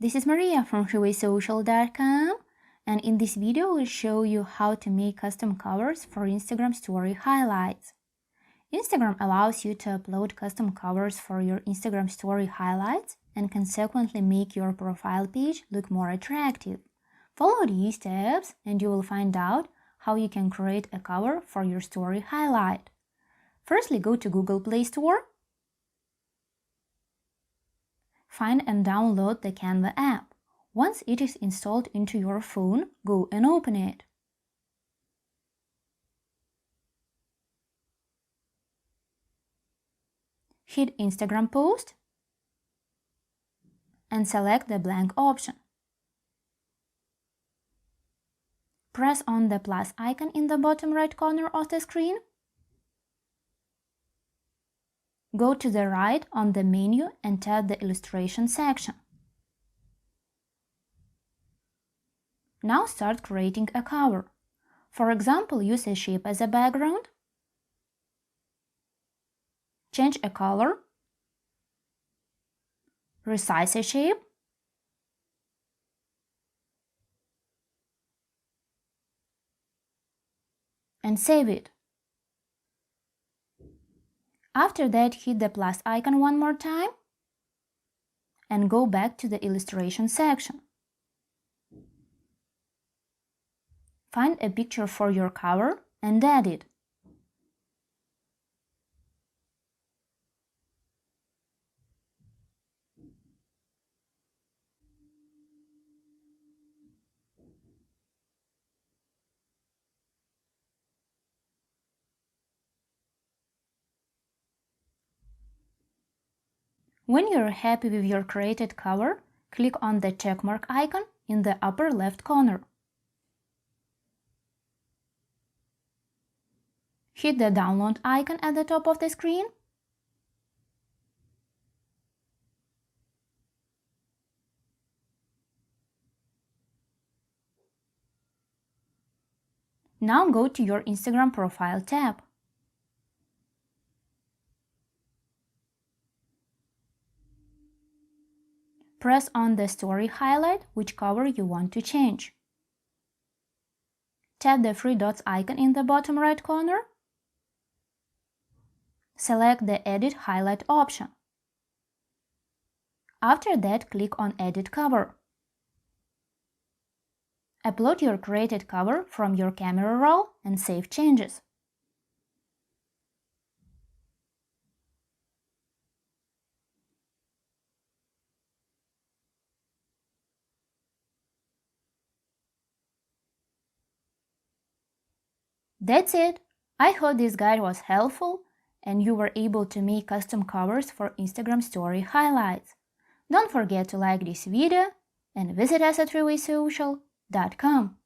This is Maria from freewaysocial.com, and in this video we'll show you how to make custom covers for Instagram story highlights. Instagram allows you to upload custom covers for your Instagram story highlights and consequently make your profile page look more attractive. Follow these steps and you will find out how you can create a cover for your story highlight. Firstly, go to Google Play Store. Find and download the Canva app. Once it is installed into your phone, go and open it. Hit Instagram post and select the blank option. Press on the plus icon in the bottom right corner of the screen. Go to the right on the menu and tap the illustration section. Now start creating a cover. For example, use a shape as a background. Change a color. Resize a shape. And save it. After that, hit the plus icon one more time and go back to the illustration section. Find a picture for your cover and add it. When you're happy with your created cover, click on the checkmark icon in the upper left corner. Hit the download icon at the top of the screen. Now go to your Instagram profile tab. Press on the story highlight which cover you want to change. Tap the three dots icon in the bottom right corner. Select the Edit Highlight option. After that, click on Edit Cover. Upload your created cover from your camera roll and save changes. That's it! I hope this guide was helpful and you were able to make custom covers for Instagram story highlights. Don't forget to like this video and visit us at freewaysocial.com.